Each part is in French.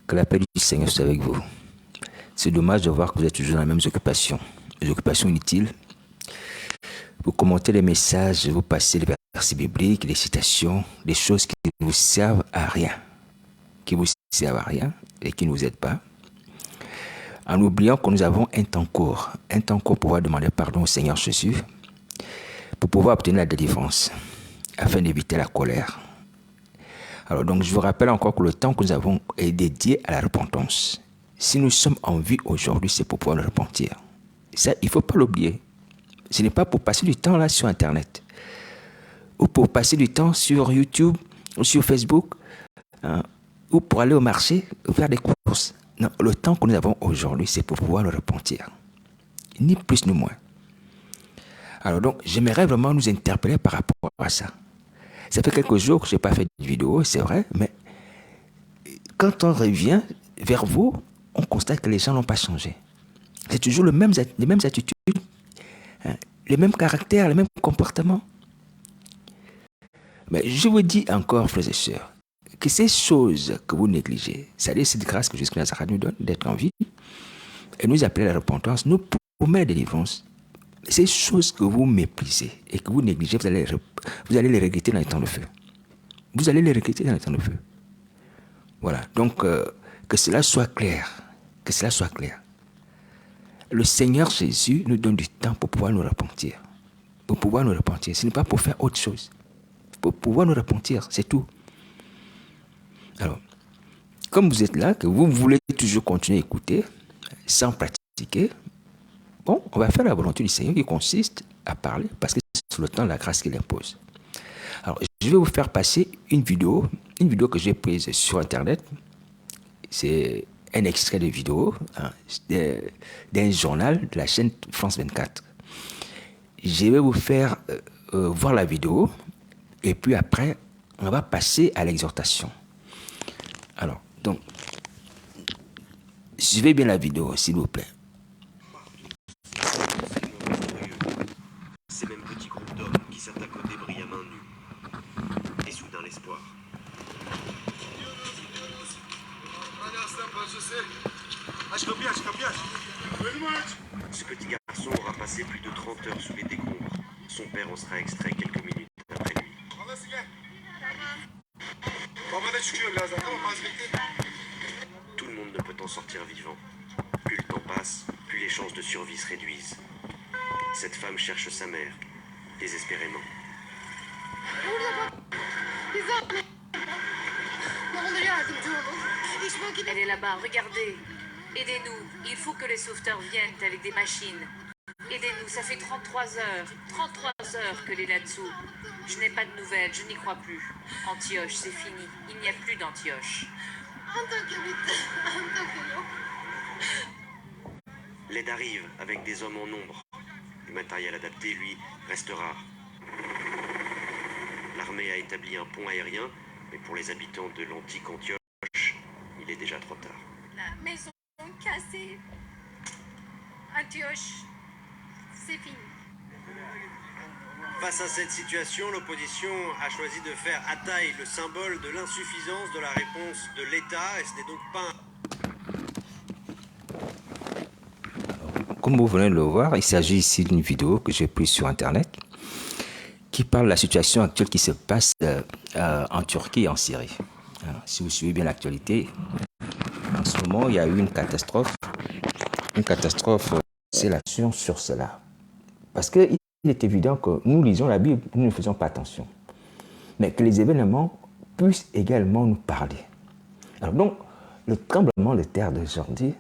Que la paix du Seigneur soit avec vous. C'est dommage de voir que vous êtes toujours dans les mêmes occupations. Les occupations inutiles. Vous commentez les messages, vous passez les versets bibliques, les citations, des choses qui ne vous servent à rien. Qui vous servent à rien et qui ne vous aident pas. En oubliant que nous avons un temps court pour pouvoir demander pardon au Seigneur Jésus, pour pouvoir obtenir la délivrance, afin d'éviter la colère. Alors donc je vous rappelle encore que le temps que nous avons est dédié à la repentance. Si nous sommes en vie aujourd'hui, c'est pour pouvoir nous repentir. Ça, il ne faut pas l'oublier. Ce n'est pas pour passer du temps là sur Internet, ou pour passer du temps sur YouTube, ou sur Facebook, ou pour aller au marché, ou faire des courses. Non, le temps que nous avons aujourd'hui, c'est pour pouvoir nous repentir. Ni plus ni moins. Alors donc, j'aimerais vraiment nous interpeller par rapport à ça. Ça fait quelques jours que je n'ai pas fait de vidéo, c'est vrai, mais quand on revient vers vous, on constate que les gens n'ont pas changé. C'est toujours les mêmes attitudes, les mêmes caractères, les mêmes comportements. Mais je vous dis encore, frères et sœurs, que ces choses que vous négligez, c'est-à-dire cette grâce que Jésus Nazareth nous donne d'être en vie, et nous appeler à la repentance, nous promet la délivrance. Ces choses que vous méprisez et que vous négligez, vous allez les regretter dans les temps de feu. Vous allez les regretter dans les temps de feu. Voilà, donc que cela soit clair. Que cela soit clair. Le Seigneur Jésus nous donne du temps pour pouvoir nous repentir. Pour pouvoir nous repentir. Ce n'est pas pour faire autre chose. Pour pouvoir nous repentir, c'est tout. Alors, comme vous êtes là, que vous voulez toujours continuer à écouter, sans pratiquer, bon, on va faire la volonté du Seigneur qui consiste à parler, parce que c'est le temps de la grâce qu'il impose. Alors, je vais vous faire passer une vidéo que j'ai prise sur Internet. C'est un extrait de vidéo d'un journal de la chaîne France 24. Je vais vous faire voir la vidéo et puis après, on va passer à l'exhortation. Alors, donc, suivez bien la vidéo, s'il vous plaît. Ces mêmes petits groupes d'hommes qui s'attaquent aux débris à main nue. Et soudain l'espoir. Ce petit garçon aura passé plus de 30 heures sous les décombres. Son père en sera extrait quelques minutes après lui. Tout le monde ne peut en sortir vivant. Plus le temps passe, plus les chances de survie se réduisent. Cette femme cherche sa mère, désespérément. Elle est là-bas, regardez. Aidez-nous, il faut que les sauveteurs viennent avec des machines. Aidez-nous, ça fait 33 heures qu'elle est là-dessous. Je n'ai pas de nouvelles, je n'y crois plus. Antioche, c'est fini, il n'y a plus d'Antioche. L'aide arrive avec des hommes en nombre. Le matériel adapté, lui, reste rare. L'armée a établi un pont aérien, mais pour les habitants de l'antique Antioche, il est déjà trop tard. La maison cassée. Antioche, c'est fini. Face à cette situation, l'opposition a choisi de faire à taille le symbole de l'insuffisance de la réponse de l'État, et ce n'est donc pas Comme vous venez de le voir, il s'agit ici d'une vidéo que j'ai prise sur Internet qui parle de la situation actuelle qui se passe en Turquie et en Syrie. Alors, si vous suivez bien l'actualité, en ce moment, il y a eu une catastrophe. Une catastrophe, c'est l'action sur cela. Parce qu'il est évident que nous lisons la Bible, nous ne faisons pas attention. Mais que les événements puissent également nous parler. Alors donc, le tremblement de terre d'aujourd'hui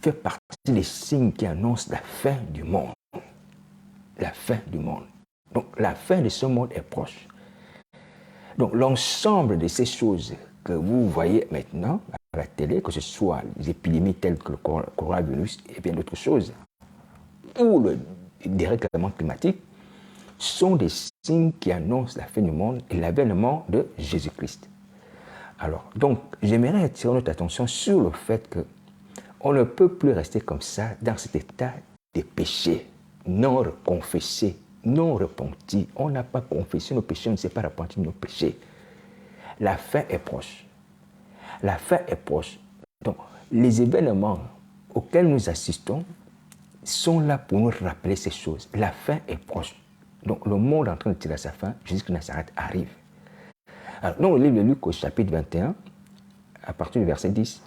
fait partie des signes qui annoncent la fin du monde. La fin du monde. Donc, la fin de ce monde est proche. Donc, l'ensemble de ces choses que vous voyez maintenant à la télé, que ce soit les épidémies telles que le coronavirus et bien d'autres choses, ou le dérèglement climatique, sont des signes qui annoncent la fin du monde et l'avènement de Jésus-Christ. Alors, donc, j'aimerais attirer notre attention sur le fait que on ne peut plus rester comme ça dans cet état de péché, non reconfessé, non repenti. On n'a pas confessé nos péchés, on ne s'est pas repenti de nos péchés. La fin est proche. La fin est proche. Donc, les événements auxquels nous assistons sont là pour nous rappeler ces choses. La fin est proche. Donc, le monde est en train de tirer à sa fin. Jésus-Christ de Nazareth arrive. Alors, dans le livre de Luc, au chapitre 21, à partir du verset 10,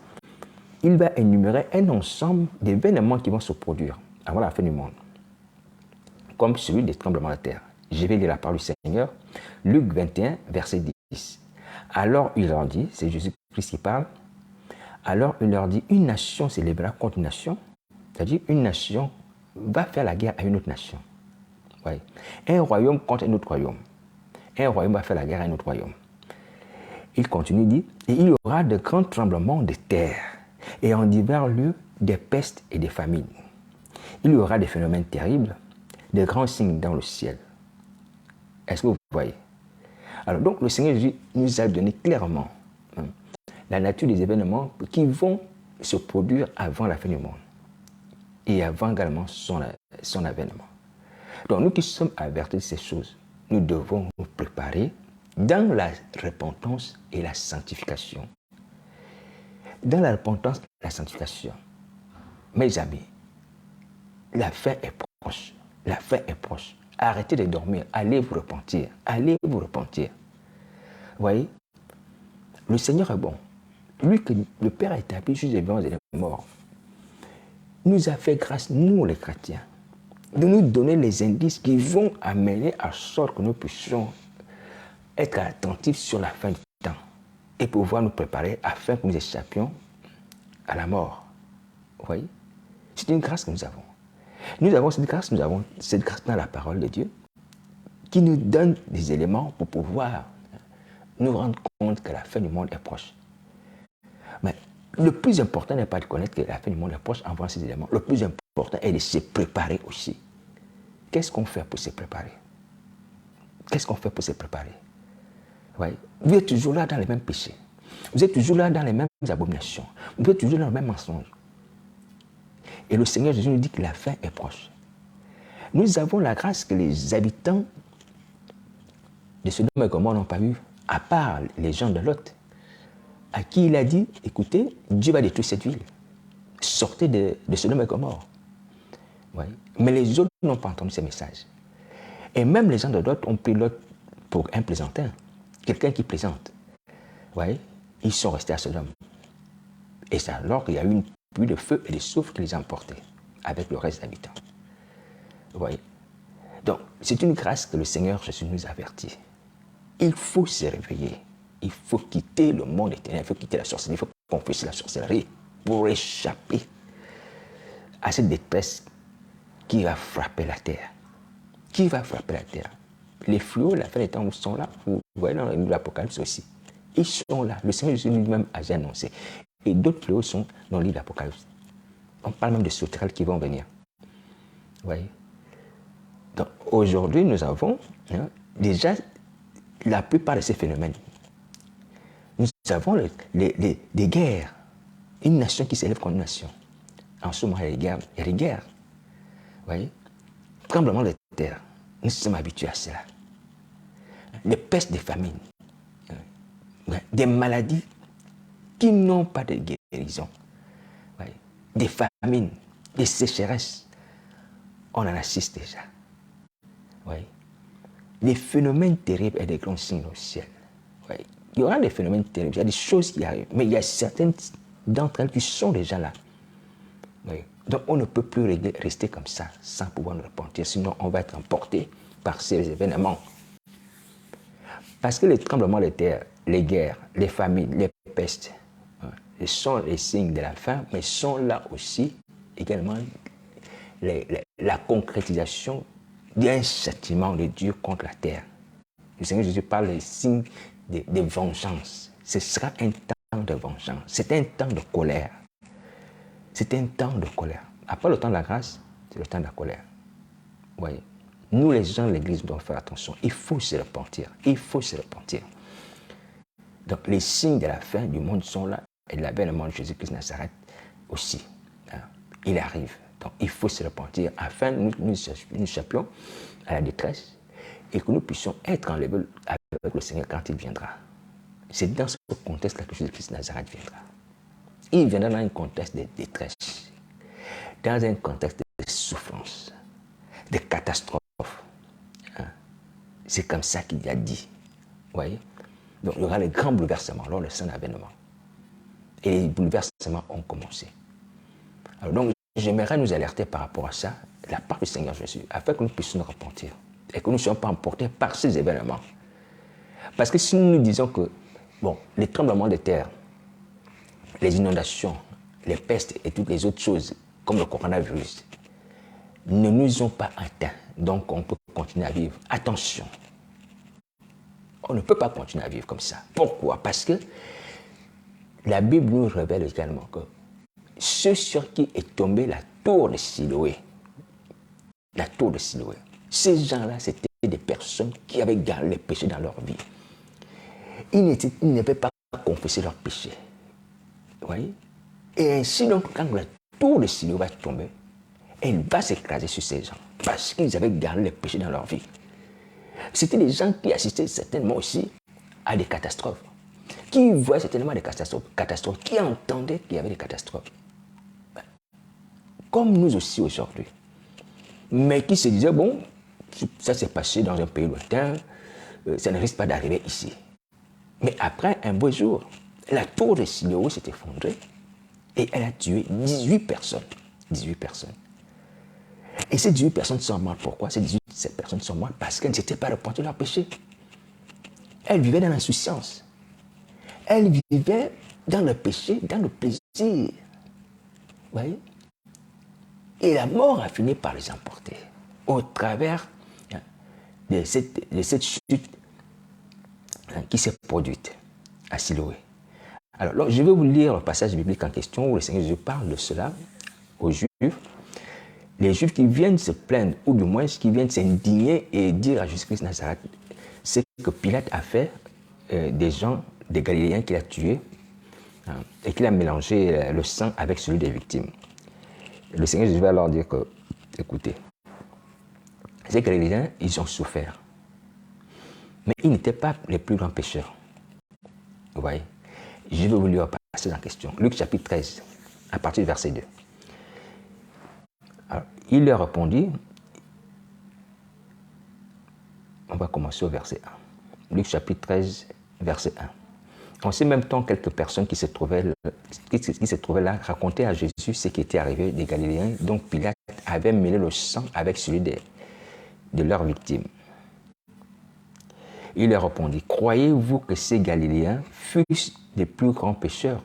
il va énumérer un ensemble d'événements qui vont se produire avant la fin du monde, comme celui des tremblements de terre. Je vais lire la parole du Seigneur. Luc 21, verset 10. Alors il leur dit, c'est Jésus-Christ qui parle, alors il leur dit, une nation s'élèvera contre une nation, c'est-à-dire une nation va faire la guerre à une autre nation. Ouais. Un royaume contre un autre royaume. Un royaume va faire la guerre à un autre royaume. Il continue, dit, et il y aura de grands tremblements de terre, et en divers lieux des pestes et des famines. Il y aura des phénomènes terribles, de grands signes dans le ciel. Est-ce que vous voyez? Alors donc le Seigneur Jésus nous a donné clairement la nature des événements qui vont se produire avant la fin du monde et avant également son avènement. Donc nous qui sommes avertis de ces choses, nous devons nous préparer dans la repentance et la sanctification. Dans la repentance et la sanctification, mes amis, la fin est proche. La fin est proche. Arrêtez de dormir. Allez vous repentir. Allez vous repentir. Vous voyez, le Seigneur est bon. Lui que le Père a établi juste des vivants et des morts, nous a fait grâce, nous les chrétiens, de nous donner les indices qui vont amener à sorte que nous puissions être attentifs sur la fin du temps et pouvoir nous préparer afin que nous échappions à la mort. Vous voyez, c'est une grâce que nous avons. Nous avons cette grâce dans la parole de Dieu qui nous donne des éléments pour pouvoir nous rendre compte que la fin du monde est proche. Mais le plus important n'est pas de connaître que la fin du monde est proche en voyant ces éléments. Le plus important est de se préparer aussi. Qu'est-ce qu'on fait pour se préparer? Qu'est-ce qu'on fait pour se préparer? Ouais. Vous êtes toujours là dans les mêmes péchés. Vous êtes toujours là dans les mêmes abominations. Vous êtes toujours dans le même mensonge. Et le Seigneur Jésus nous dit que la fin est proche. Nous avons la grâce que les habitants de Sodome et Gomorrhe n'ont pas eu, à part les gens de Lot, à qui il a dit, écoutez, Dieu va détruire cette ville. Sortez de Sodome et Gomorrhe. Ouais. Mais les autres n'ont pas entendu ces messages. Et même les gens de Lot ont pris Lot pour un plaisantin, quelqu'un qui plaisante. Ouais. Ils sont restés à Sodome. Et c'est alors qu'il y a eu une pluie de feu et de soufre qui les a emportés avec le reste des habitants. Vous voyez? Donc, c'est une grâce que le Seigneur Jésus nous avertit. Il faut se réveiller. Il faut quitter le monde éternel. Il faut quitter la sorcellerie. Il faut confesser la sorcellerie pour échapper à cette détresse qui va frapper la terre. Qui va frapper la terre? Les fléaux, la fin des temps, sont là. Vous voyez dans l'Apocalypse aussi. Ils sont là. Le Seigneur Jésus lui-même a déjà annoncé. Et d'autres fléaux sont dans le livre de l'Apocalypse. On parle même de sauterelles qui vont venir. Vous voyez? Donc aujourd'hui, nous avons déjà la plupart de ces phénomènes. Nous avons des guerres. Une nation qui s'élève contre une nation. En ce moment, il y a des guerres. Vous voyez? Tremblement de terre. Nous sommes habitués à cela. Les pestes, des famines. Des maladies qui n'ont pas de guérison. Oui. Des famines, des sécheresses. On en assiste déjà. Oui. Des phénomènes terribles et des grands signes au ciel. Oui. Il y aura des phénomènes terribles, il y a des choses qui arrivent, mais il y a certaines d'entre elles qui sont déjà là. Oui. Donc on ne peut plus rester comme ça sans pouvoir nous repentir, sinon on va être emporté par ces événements. Parce que les tremblements de terre, les guerres, les famines, les pestes, sont les signes de la fin, mais sont là aussi également la concrétisation d'un châtiment de Dieu contre la terre. Le Seigneur Jésus parle des signes de vengeance. Ce sera un temps de vengeance. C'est un temps de colère. C'est un temps de colère. Après le temps de la grâce, c'est le temps de la colère. Vous voyez, nous les gens de l'Église devons faire attention. Il faut se repentir. Il faut se repentir. Donc les signes de la fin du monde sont là. Et l'avènement de Jésus-Christ de Nazareth aussi. Il arrive. Donc il faut se repentir afin que nous échappions à la détresse et que nous puissions être enlevés avec le Seigneur quand il viendra. C'est dans ce contexte-là que Jésus-Christ de Nazareth viendra. il viendra dans un contexte de détresse, dans un contexte de souffrance, de catastrophe. Hein? C'est comme ça qu'il a dit. Vous voyez? Donc, il y aura les grands bouleversements lors du saint avènement. Et les bouleversements ont commencé. Alors, donc, j'aimerais nous alerter par rapport à ça, la part du Seigneur Jésus, afin que nous puissions nous repentir et que nous ne soyons pas emportés par ces événements. Parce que si nous nous disons que, bon, les tremblements de terre, les inondations, les pestes et toutes les autres choses, comme le coronavirus, ne nous ont pas atteints, donc on peut continuer à vivre. Attention, on ne peut pas continuer à vivre comme ça. Pourquoi? Parce que la Bible nous révèle également que ceux sur qui est tombée la tour de Siloé, ces gens-là, c'était des personnes qui avaient gardé les péchés dans leur vie. Ils n'avaient pas confessé leurs péchés. Vous voyez? Et ainsi, donc, quand la tour de Siloé va tomber, elle va s'écraser sur ces gens, parce qu'ils avaient gardé les péchés dans leur vie. C'était des gens qui assistaient certainement aussi à des catastrophes, qui voyaient certainement des catastrophes, qui entendaient qu'il y avait des catastrophes. Comme nous aussi aujourd'hui. Mais qui se disaient, bon, ça s'est passé dans un pays lointain, ça ne risque pas d'arriver ici. Mais après, un beau jour, la tour de Siloé s'est effondrée et elle a tué 18 personnes. 18 personnes. Et ces 18 personnes sont mortes. Pourquoi? Ces personnes sont mortes parce qu'elles ne s'étaient pas repenties de leur péché. Elles vivaient dans l'insouciance. Elles vivaient dans le péché, dans le plaisir. Vous voyez? Et la mort a fini par les emporter au travers de cette chute qui s'est produite à Siloé. Alors, je vais vous lire le passage biblique en question où le Seigneur Jésus parle de cela aux Juifs. Les Juifs qui viennent se plaindre, ou du moins qui viennent s'indigner et dire à Jésus-Christ de Nazareth ce que Pilate a fait des gens, des Galiléens qu'il a tués et qu'il a mélangé le sang avec celui des victimes. Le Seigneur Jésus va leur dire que, écoutez, ces Galiléens, ils ont souffert. Mais ils n'étaient pas les plus grands pécheurs. Vous voyez? Je vais vous lire passer en question. Luc chapitre 13, à partir du verset 2. Alors, il leur répondit, on va commencer au verset 1. Luc chapitre 13, verset 1. En ce même temps, quelques personnes qui se trouvaient là racontaient à Jésus ce qui était arrivé des Galiléens, dont Pilate avait mêlé le sang avec celui de leurs victimes. Il leur répondit, croyez-vous que ces Galiléens fussent des plus grands pécheurs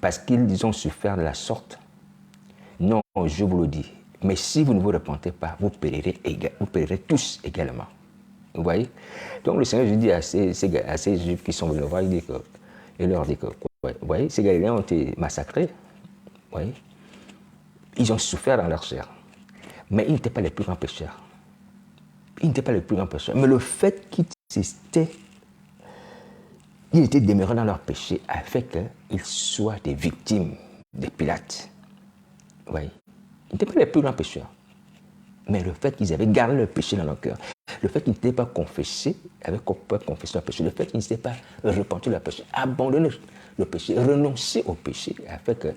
parce qu'ils ont souffert de la sorte? Non, je vous le dis, mais si vous ne vous repentez pas, vous périrez tous également. Vous voyez? Donc le Seigneur dit à ces Juifs qui sont venus le voir, il leur dit que, vous voyez, ces Galiléens ont été massacrés, vous voyez? Ils ont souffert dans leur chair, mais ils n'étaient pas les plus grands pécheurs. Ils n'étaient pas les plus grands pécheurs, mais le fait qu'ils étaient demeurés dans leur péché a fait qu'ils soient des victimes de Pilate. Vous voyez? Ils n'étaient pas les plus grands pécheurs, mais le fait qu'ils avaient gardé le péché dans leur cœur, le fait qu'ils n'étaient pas confessés, avaient confessé leur péché, le fait qu'ils n'étaient pas repentis de leur péché, abandonné le péché, renoncé au péché, a fait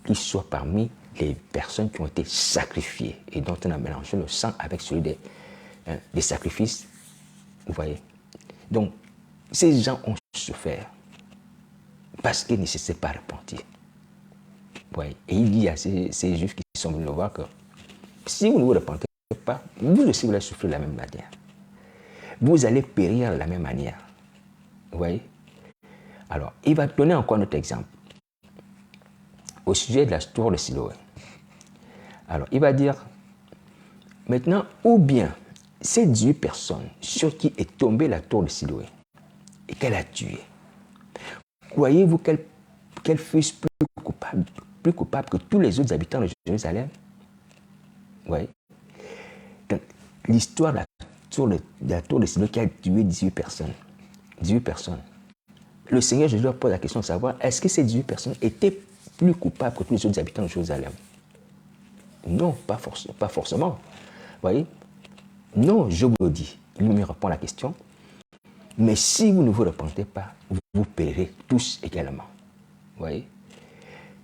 qu'ils soient parmi les personnes qui ont été sacrifiées et dont on a mélangé le sang avec celui des sacrifices. Vous voyez? Donc, ces gens ont souffert parce qu'ils ne s'étaient pas repentis. Vous voyez? Et il dit à ces Juifs qui sont venus le voir que si vous ne vous repentez pas, vous aussi vous allez souffrir de la même manière. Vous allez périr de la même manière. Vous voyez? Alors, il va donner encore un autre exemple au sujet de la tour de Siloé. Alors, il va dire, maintenant, ou bien ces 18 personnes sur qui est tombée la tour de Siloé et qu'elle a tué, croyez-vous qu'elle fût plus coupable que tous les autres habitants de Jérusalem? Oui. L'histoire de la tour de Siloé qui a tué 18 personnes. 18 personnes. Le Seigneur Jésus leur pose la question de savoir, est-ce que ces 18 personnes étaient plus coupables que tous les autres habitants de Jérusalem? Non, pas forcément. Vous voyez? Non, je vous le dis. Il me répond à la question. Mais si vous ne vous repentez pas, vous périrez tous également. Vous voyez?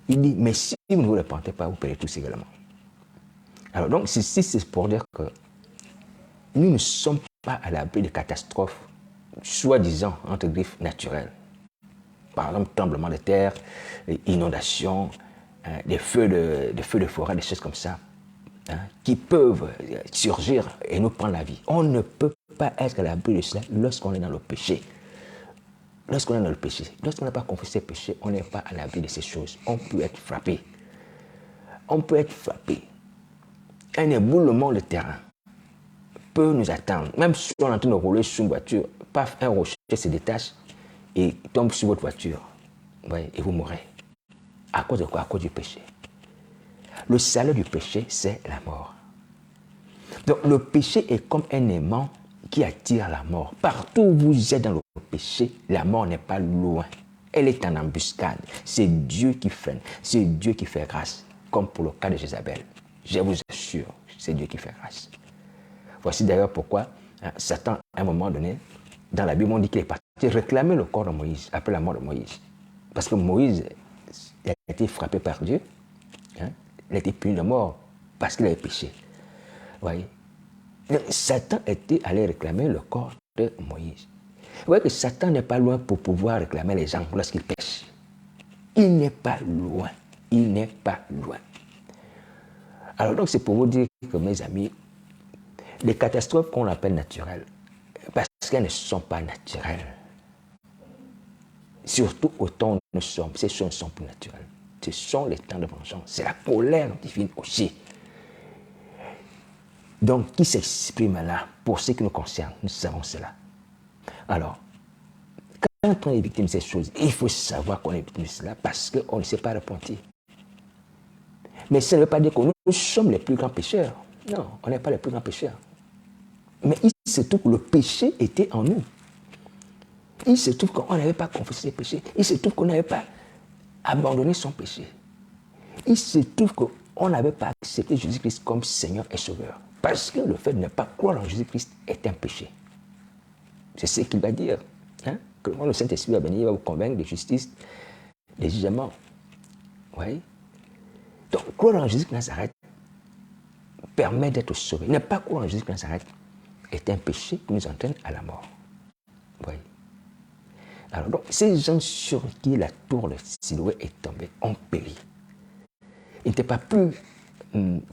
Il dit, mais si vous ne vous repentez pas, vous paierez tous également. Alors donc, ceci, c'est pour dire que nous ne sommes pas à l'abri de catastrophes, soi-disant, entre griffes, naturelles. Par exemple, tremblement de terre, inondations, des feux de forêt, des choses comme ça, qui peuvent surgir et nous prendre la vie. On ne peut pas être à l'abri de cela lorsqu'on est dans le péché. Lorsqu'on est dans le péché, lorsqu'on n'a pas confessé le péché, on n'est pas à l'abri de ces choses. On peut être frappé. On peut être frappé. Un éboulement de terrain peut nous attendre. Même si on est en train de rouler sur une voiture, paf, un rocher se détache et tombe sur votre voiture. Ouais, et vous mourrez. À cause de quoi? À cause du péché. Le salaire du péché, c'est la mort. Donc le péché est comme un aimant qui attire la mort. Partout où vous êtes dans le péché, la mort n'est pas loin. Elle est en embuscade. C'est Dieu qui freine. C'est Dieu qui fait grâce. Comme pour le cas de Jézabel. Je vous assure, c'est Dieu qui fait grâce. Voici d'ailleurs pourquoi Satan, à un moment donné, dans la Bible, on dit qu'il est parti réclamer le corps de Moïse, après la mort de Moïse. Parce que Moïse a été frappé par Dieu. Il a été puni de mort parce qu'il avait péché. Vous voyez? Donc, Satan était allé réclamer le corps de Moïse. Vous voyez que Satan n'est pas loin pour pouvoir réclamer les gens lorsqu'ils pêchent. Il n'est pas loin. Il n'est pas loin. Alors donc c'est pour vous dire que mes amis, les catastrophes qu'on appelle naturelles, parce qu'elles ne sont pas naturelles, surtout au temps où nous sommes, ces choses ne sont plus naturelles. Ce sont les temps de vengeance. C'est la colère divine aussi. Donc, qui s'exprime là, pour ce qui nous concerne, nous savons cela. Alors, quand on est victime de ces choses, il faut savoir qu'on est victime de cela parce qu'on ne s'est pas repenti. Mais ça ne veut pas dire que nous sommes les plus grands pécheurs. Non, on n'est pas les plus grands pécheurs. Mais il se trouve que le péché était en nous. Il se trouve qu'on n'avait pas confessé ses péchés. Il se trouve qu'on n'avait pas abandonné son péché. Il se trouve qu'on n'avait pas accepté Jésus-Christ comme Seigneur et Sauveur. Parce que le fait de ne pas croire en Jésus-Christ est un péché. C'est ce qu'il va dire. Que le Saint-Esprit va venir, il va vous convaincre de justice, de jugement. Oui. Donc, croire en Jésus-Christ de Nazareth permet d'être sauvé. Ne pas croire en Jésus-Christ de Nazareth est un péché qui nous entraîne à la mort. Oui. Alors, donc, ces gens sur qui la tour de Siloé est tombée ont péri. Ils n'étaient pas plus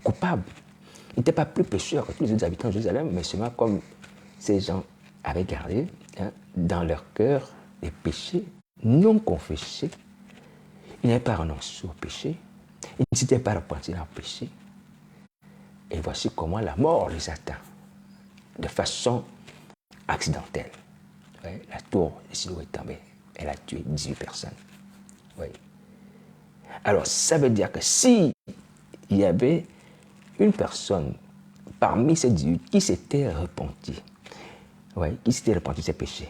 coupables. Ils n'étaient pas plus pécheurs que tous les autres habitants de Jérusalem, mais seulement comme ces gens avaient gardé dans leur cœur les péchés non confessés. Ils n'avaient pas renoncé au péché. Ils ne s'étaient pas repentis dans le péché. Et voici comment la mort les atteint de façon accidentelle. Oui, la tour de Siloé est tombée. Elle a tué 18 personnes. Oui. Alors, ça veut dire que si il y avait une personne parmi ces 18 qui s'était repentie, qui s'était repenti de ses péchés,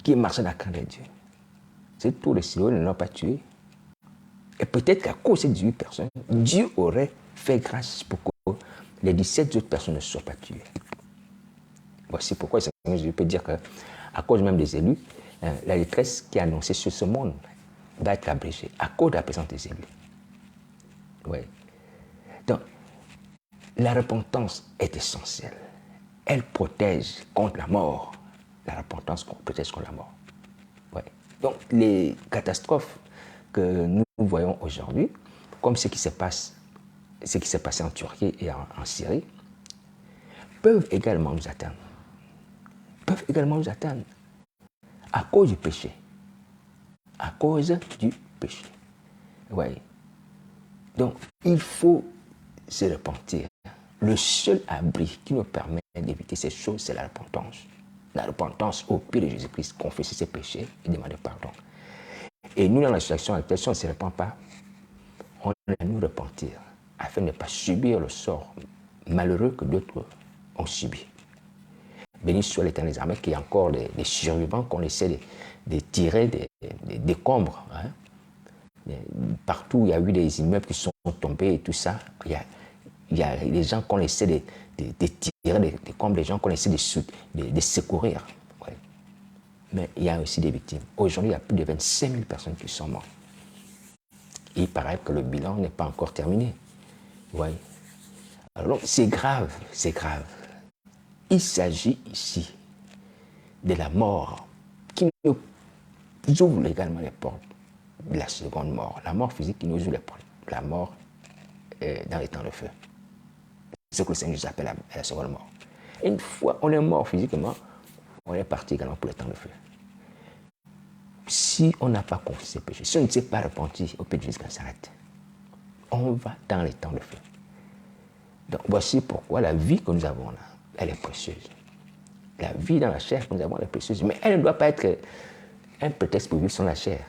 qui marchait dans la crainte de Dieu, cette tour de Siloé ne l'a pas tué. Et peut-être qu'à cause de ces 18 personnes, Dieu aurait fait grâce pour que les 17 autres personnes ne soient pas tuées. Voici pourquoi je peux dire qu'à cause même des élus, la détresse qui est annoncée sur ce monde va être abrégée à cause de la présence des élus. Oui. Donc, la repentance est essentielle. Elle protège contre la mort. La repentance protège contre la mort. Oui. Donc, les catastrophes que nous voyons aujourd'hui, comme ce qui s'est passé en Turquie et en Syrie, peuvent également nous atteindre. Peuvent également nous atteindre à cause du péché. À cause du péché. Oui. Donc, il faut se repentir. Le seul abri qui nous permet d'éviter ces choses, c'est la repentance. La repentance au pied de Jésus-Christ, confesser ses péchés et demander pardon. Et nous, dans la situation actuelle, si on ne se repent pas, on doit nous repentir afin de ne pas subir le sort malheureux que d'autres ont subi. Béni soit l'Éternel des armées, qu'il y a encore des survivants qu'on essaie de tirer des décombres. Partout où il y a eu des immeubles qui sont tombés et tout ça, il y a des gens qu'on essaie de tirer des décombres, des gens qu'on essaie de secourir. Ouais. Mais il y a aussi des victimes. Aujourd'hui, il y a plus de 25 000 personnes qui sont mortes. il paraît que le bilan n'est pas encore terminé. Vous voyez? Alors, c'est grave, c'est grave. Il s'agit ici de la mort qui nous ouvre également les portes de la seconde mort. La mort physique qui nous ouvre les portes. La mort dans les temps de feu. C'est ce que le Seigneur nous appelle la seconde mort. Une fois on est mort physiquement, on est parti également pour le temps de feu. Si on n'a pas confessé ses péchés, si on ne s'est pas repenti au péché jusqu'à s'arrête, on va dans les temps de feu. Donc voici pourquoi la vie que nous avons là, elle est précieuse. La vie dans la chair que nous avons, elle est précieuse. Mais elle ne doit pas être un prétexte pour vivre sans la chair.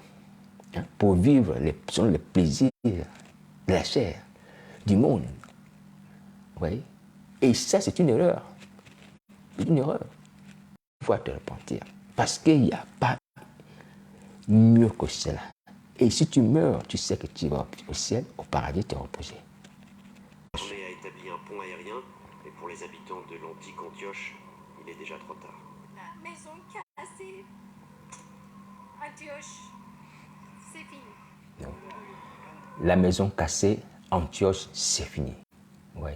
Hein, pour vivre selon les plaisirs de la chair, du monde. Vous voyez? Et ça, c'est une erreur. C'est une erreur. Il faut te repentir. Parce qu'il n'y a pas mieux que cela. Et si tu meurs, tu sais que tu vas au ciel, au paradis, te reposer. L'armée a établi un pont aérien, mais pour les habitants de l'antique Antioche, il est déjà trop tard. La maison cassée. Antioche. C'est fini. Non. La maison cassée, Antioche, c'est fini. Oui.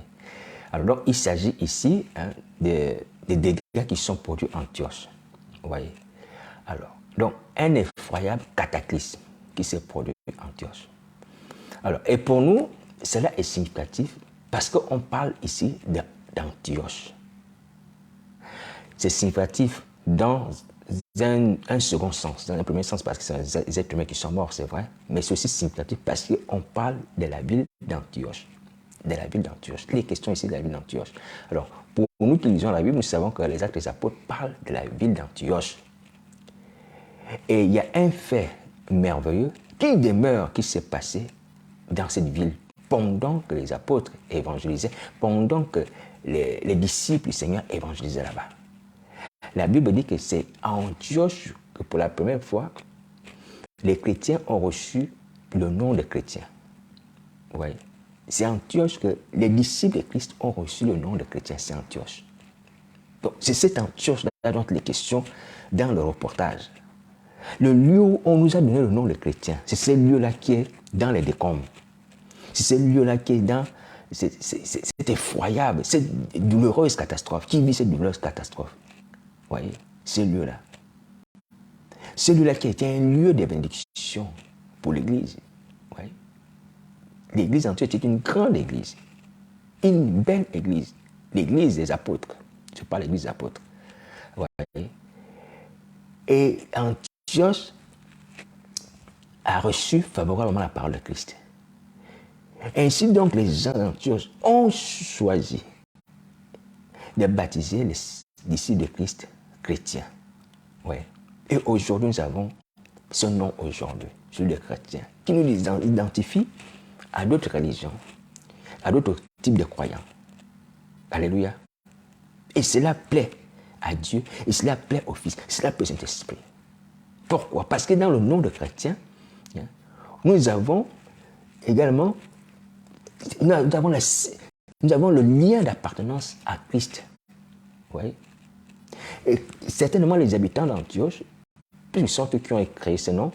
Alors donc, il s'agit ici des dégâts qui sont produits en Antioche. Vous voyez. Alors, donc, un effroyable cataclysme qui s'est produit en Antioche. Alors, et pour nous, cela est significatif parce qu'on parle ici d'Antioche. C'est significatif dans un second sens, dans un premier sens parce que c'est des êtres humains qui sont morts, c'est vrai, mais c'est aussi significatif parce qu'on parle de la ville d'Antioche. De la ville d'Antioche. Il est question ici de la ville d'Antioche. Alors, pour nous qui lisons la Bible, nous savons que les Actes des Apôtres parlent de la ville d'Antioche. Et il y a un fait merveilleux qui s'est passé dans cette ville pendant que les apôtres évangélisaient, pendant que les disciples du Seigneur évangélisaient là-bas. La Bible dit que c'est à Antioche que pour la première fois, les chrétiens ont reçu le nom de chrétiens. Vous voyez? C'est à Antioche que les disciples de Christ ont reçu le nom de chrétiens. C'est Antioche. Donc, c'est cette Antioche dont il est question dans le reportage. Le lieu où on nous a donné le nom de chrétien, c'est ce lieu-là qui est dans les décombres. C'est ce lieu-là qui est dans cette effroyable, cette douloureuse catastrophe. Qui vit cette douloureuse catastrophe? Vous voyez, ce lieu-là. Ce lieu-là qui a été un lieu de bénédiction pour l'Église. Vous voyez? L'Église d'Antioche est une grande Église. Une belle Église. L'Église des apôtres. Je parle de l'Église des apôtres. Vous voyez? Et Antioche a reçu favorablement la parole de Christ. Ainsi donc, les gens d'Antioche ont choisi de baptiser les disciples de Christ chrétiens. Ouais. Et aujourd'hui, nous avons ce nom aujourd'hui, celui de chrétien, qui nous identifie à d'autres religions, à d'autres types de croyants. Alléluia. Et cela plaît à Dieu, et cela plaît au Fils, cela plaît au Saint-Esprit. Pourquoi? Parce que dans le nom de chrétien, nous avons également nous avons le lien d'appartenance à Christ. Vous voyez? Et certainement les habitants d'Antioche, puisqu'ils sont ceux qui ont créé ce nom,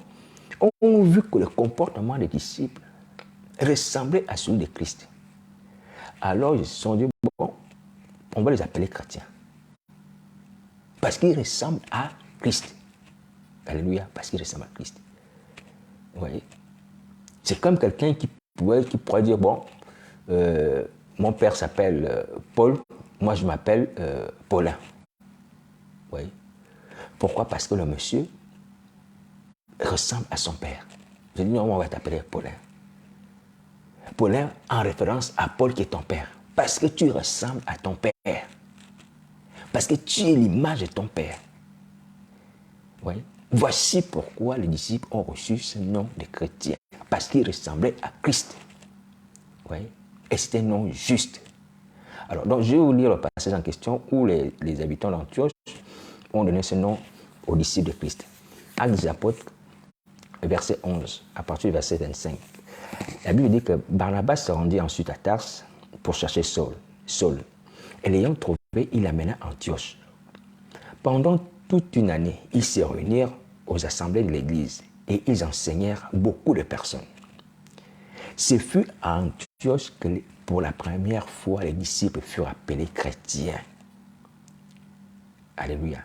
ont vu que le comportement des disciples ressemblait à celui de Christ. Alors ils se sont dit, bon, on va les appeler chrétiens. Parce qu'ils ressemblent à Christ. Alléluia, parce qu'ils ressemblent à Christ. Vous voyez? C'est comme quelqu'un qui pourrait dire, bon, mon père s'appelle Paul, moi je m'appelle Paulin. Vous voyez? Pourquoi? Parce que le monsieur ressemble à son père. Je dis, non, on va t'appeler Paulin. Paulin en référence à Paul qui est ton père. Parce que tu ressembles à ton père. Parce que tu es l'image de ton père. Vous voyez? Voici pourquoi les disciples ont reçu ce nom de chrétien. Parce qu'ils ressemblaient à Christ. Vous voyez? Et c'était un nom juste. Alors, donc, je vais vous lire le passage en question où les habitants d'Antioche ont donné ce nom aux disciples de Christ. Actes des Apôtres, verset 11, à partir du verset 25. La Bible dit que Barnabas se rendit ensuite à Tarse pour chercher Saul. Et l'ayant trouvé, il l'amena à Antioche. Pendant toute une année, ils se réunirent aux assemblées de l'Église et ils enseignèrent beaucoup de personnes. Ce fut à Antioche que pour la première fois les disciples furent appelés chrétiens. Alléluia.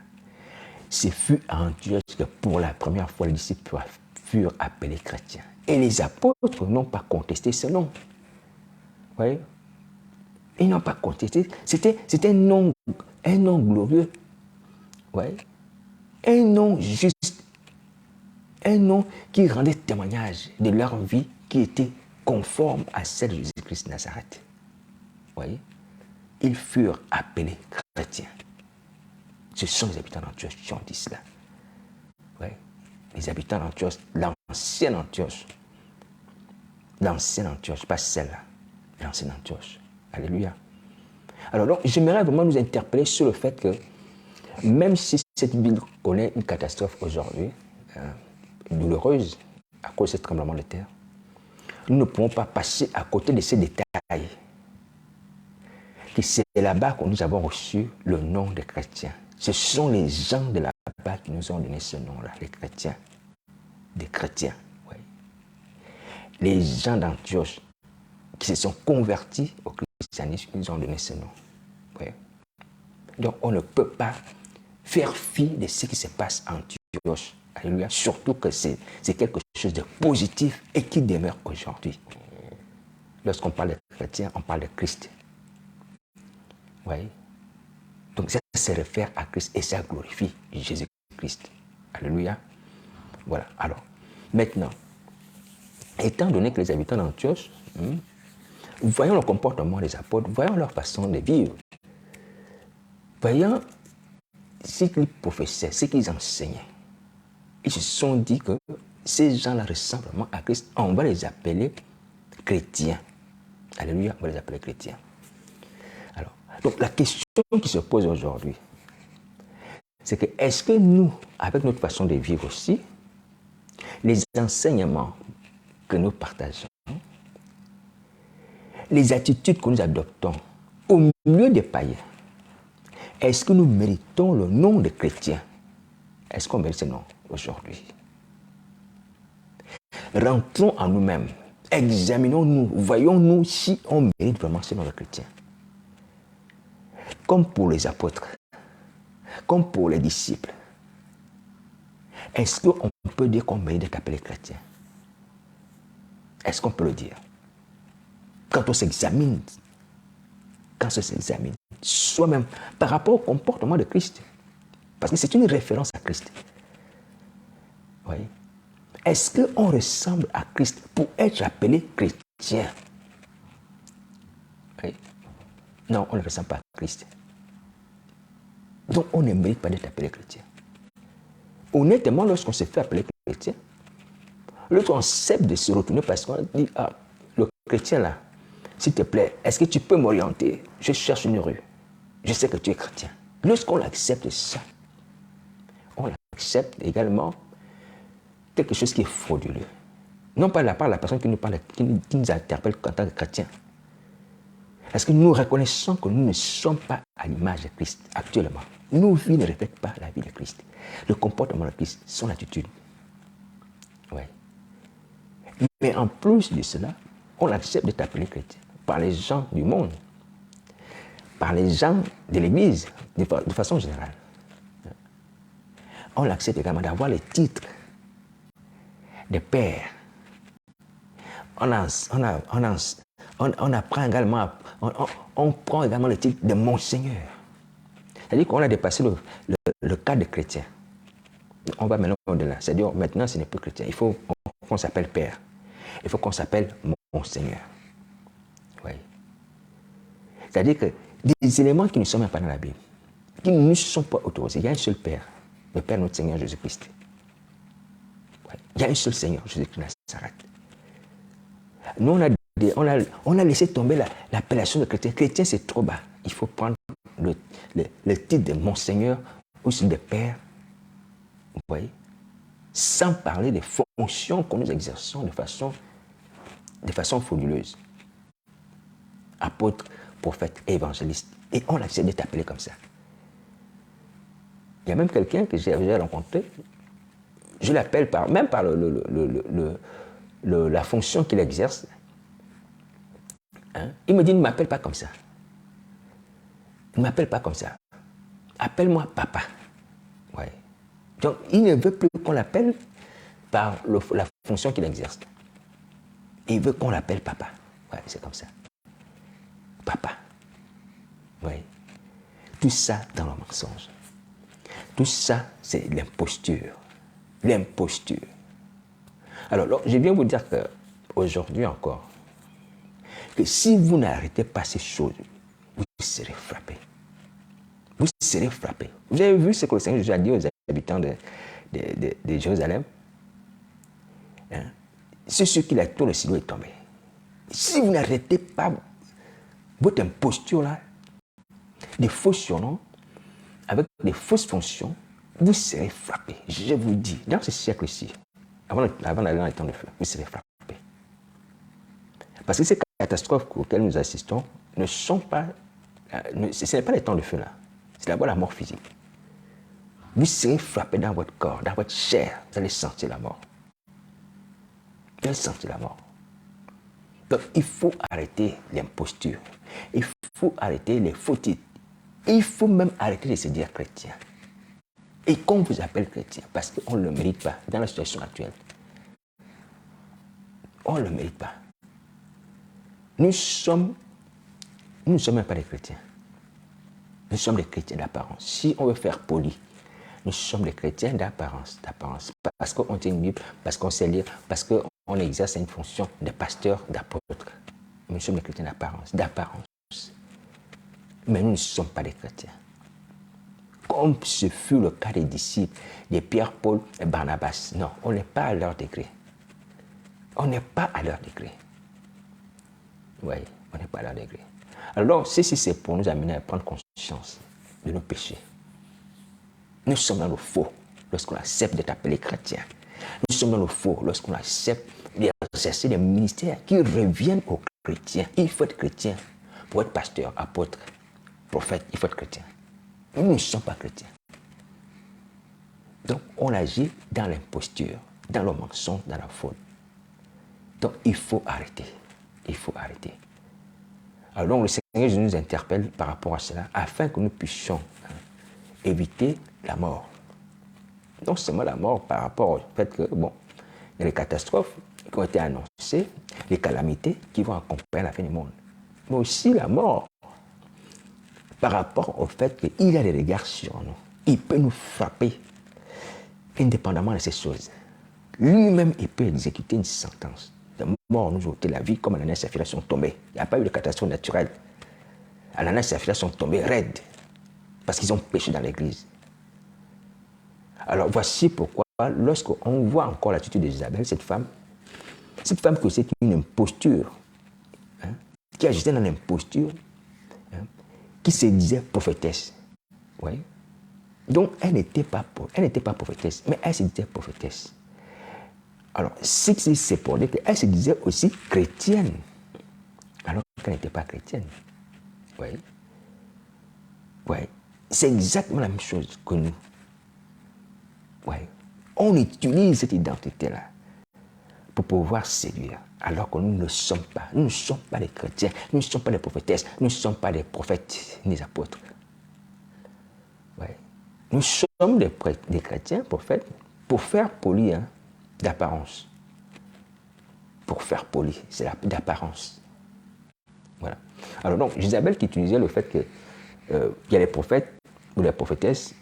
Ce fut à Antioche que pour la première fois les disciples furent appelés chrétiens. Et les apôtres n'ont pas contesté ce nom. Vous voyez? Ils n'ont pas contesté. C'était un nom glorieux. Ouais. Un nom juste. Un nom qui rendait témoignage de leur vie qui était conforme à celle de Jésus-Christ de Nazareth. Vous voyez? Ils furent appelés chrétiens. Ce sont les habitants d'Antioche qui ont dit cela. Ouais. Les habitants d'Antioche, l'ancienne Antioche. L'ancienne Antioche, pas celle-là. L'ancienne Antioche. Alléluia. Alors donc, j'aimerais vraiment nous interpeller sur le fait que même si cette ville connaît une catastrophe aujourd'hui, douloureuse, à cause de ce tremblement de terre, nous ne pouvons pas passer à côté de ces détails. Que c'est là-bas que nous avons reçu le nom des chrétiens. Ce sont les gens de là-bas qui nous ont donné ce nom-là, les chrétiens. Des chrétiens, oui. Les gens d'Antioche qui se sont convertis au christianisme, ils nous ont donné ce nom. Oui. Donc on ne peut pas faire fi de ce qui se passe en Antioche. Alléluia. Surtout que c'est quelque chose de positif et qui demeure aujourd'hui. Lorsqu'on parle de chrétien, on parle de Christ. Oui. Donc ça se réfère à Christ et ça glorifie Jésus-Christ. Alléluia. Voilà. Alors, maintenant, étant donné que les habitants d'Antioche, voyons le comportement des apôtres, voyons leur façon de vivre, voyons ce qu'ils professaient, ce qu'ils enseignaient. Ils se sont dit que ces gens-là ressemblent vraiment à Christ. On va les appeler chrétiens. Alléluia, on va les appeler chrétiens. Alors, donc la question qui se pose aujourd'hui, c'est que est-ce que nous, avec notre façon de vivre aussi, les enseignements que nous partageons, les attitudes que nous adoptons au milieu des païens, est-ce que nous méritons le nom de chrétien? Est-ce qu'on mérite ce nom aujourd'hui? Rentrons en nous-mêmes, examinons-nous, voyons-nous si on mérite vraiment ce nom de chrétien. Comme pour les apôtres, comme pour les disciples, est-ce qu'on peut dire qu'on mérite d'être appelé chrétien? Est-ce qu'on peut le dire? Quand on s'examine, soi-même, par rapport au comportement de Christ, parce que c'est une référence à Christ. Oui. Est-ce qu'on ressemble à Christ pour être appelé chrétien? Oui. Non, on ne ressemble pas à Christ. Donc, on ne mérite pas d'être appelé chrétien. Honnêtement, lorsqu'on se fait appeler chrétien, lorsqu'on accepte de se retourner parce qu'on dit, ah, le chrétien là, s'il te plaît, est-ce que tu peux m'orienter? Je cherche une rue. Je sais que tu es chrétien. Lorsqu'on accepte ça, on accepte également quelque chose qui est frauduleux. Non pas de la part de la personne qui nous parle, qui nous interpelle en tant que chrétien. Parce que nous reconnaissons que nous ne sommes pas à l'image de Christ actuellement. Nos vies ne reflètent pas la vie de Christ. Le comportement de Christ, son attitude. Oui. Mais en plus de cela, on accepte d'être appelé chrétien par les gens du monde, par les gens de l'Église, de façon générale. On accepte également d'avoir les titres de père. On apprend également, on prend également le titre de Monseigneur. C'est-à-dire qu'on a dépassé le cadre de chrétien. On va maintenant au-delà. C'est-à-dire maintenant ce n'est plus chrétien. Il faut qu'on s'appelle père. Il faut qu'on s'appelle Monseigneur. Oui. C'est-à-dire que des éléments qui ne sont même pas dans la Bible, qui ne nous sont pas autorisés. Il y a un seul Père, le Père notre Seigneur Jésus-Christ. Oui. Il y a un seul Seigneur, Jésus-Christ de Nazareth. Nous, on a laissé tomber l'appellation de chrétien. Chrétien, c'est trop bas. Il faut prendre le titre de Monseigneur ou de Père. Vous voyez? Sans parler des fonctions que nous exerçons de façon frauduleuse. Apôtre, prophète et évangéliste. Et on accepte d'être appelé comme ça. Il y a même quelqu'un que j'ai rencontré, je l'appelle même par la fonction qu'il exerce, Hein? Il me dit, ne m'appelle pas comme ça. Ne m'appelle pas comme ça. Appelle-moi papa. Ouais. Donc, il ne veut plus qu'on l'appelle par la fonction qu'il exerce. Il veut qu'on l'appelle papa. Ouais, c'est comme ça. Papa. Ouais. Tout ça dans le mensonge. Tout ça, c'est l'imposture. L'imposture. Alors, je viens vous dire qu'aujourd'hui encore, que si vous n'arrêtez pas ces choses, vous serez frappés. Vous serez frappés. Vous avez vu ce que le Seigneur Jésus a dit aux habitants de Jérusalem? Hein? C'est ce qu'il a tout le ciel est tombé. Si vous n'arrêtez pas votre imposture là, des faux surnoms, avec des fausses fonctions, vous serez frappés. Je vous dis, dans ce siècle-ci, avant d'aller dans les temps de feu, vous serez frappés. Parce que ces catastrophes auxquelles nous assistons ne sont pas, ce n'est pas les temps de feu là, c'est d'abord la mort physique. Vous serez frappés dans votre corps, dans votre chair, vous allez sentir la mort. Vous allez sentir la mort. Donc il faut arrêter l'imposture, il faut arrêter les faux titres, il faut même arrêter de se dire chrétien. Et qu'on vous appelle chrétien, parce qu'on ne le mérite pas dans la situation actuelle. On ne le mérite pas. Nous ne sommes même pas des chrétiens. Nous sommes des chrétiens d'apparence. Si on veut faire poli, nous sommes des chrétiens d'apparence. Parce qu'on tient une Bible, parce qu'on sait lire, parce qu'on exerce une fonction de pasteur, d'apôtre. Nous sommes des chrétiens d'apparence. Mais nous ne sommes pas des chrétiens. Comme ce fut le cas des disciples, de Pierre, Paul et Barnabas. Non, on n'est pas à leur degré. On n'est pas à leur degré. Oui, on n'est pas à leur degré. Alors, ceci, c'est pour nous amener à prendre conscience de nos péchés. Nous sommes dans le faux lorsqu'on accepte d'être appelé chrétien. Nous sommes dans le faux lorsqu'on accepte d'exercer des ministères qui reviennent aux chrétiens. Il faut être chrétien pour être pasteur, apôtre, prophète. Il faut être chrétien. Nous ne sommes pas chrétiens. Donc, on agit dans l'imposture, dans le mensonge, dans la faute. Donc, il faut arrêter. Il faut arrêter. Alors, donc, le Seigneur Jésus nous interpelle par rapport à cela, afin que nous puissions éviter la mort. Non seulement la mort par rapport au fait que, bon, il y a des catastrophes qui ont été annoncées, les calamités qui vont accompagner la fin du monde, mais aussi la mort par rapport au fait qu'il a des regards sur nous. Il peut nous frapper indépendamment de ces choses. Lui-même, il peut exécuter une sentence de mort, nous ôter la vie, comme Ananias et Saphira sont tombés. Il n'y a pas eu de catastrophe naturelle. Ananias et Saphira sont tombés raides parce qu'ils ont péché dans l'église. Alors voici pourquoi, lorsqu'on voit encore l'attitude d'Isabelle, cette femme que c'est une imposture, qui agissait dans l'imposture, qui se disait prophétesse. Oui. Donc, elle n'était pas prophétesse, mais elle se disait prophétesse. Alors, c'est pour dire qu'elle se disait aussi chrétienne, alors qu'elle n'était pas chrétienne. Oui. Oui. C'est exactement la même chose que nous. Oui. On utilise cette identité-là pour pouvoir séduire, alors que nous ne sommes pas. Nous ne sommes pas des chrétiens, nous ne sommes pas des prophétesses, nous ne sommes pas des prophètes ni des apôtres. Oui. Nous sommes des chrétiens, prophètes, pour faire poli, d'apparence. Pour faire poli, c'est d'apparence. Voilà. Alors donc, Isabelle qui utilisait le fait qu'il y a les prophètes ou les prophétesses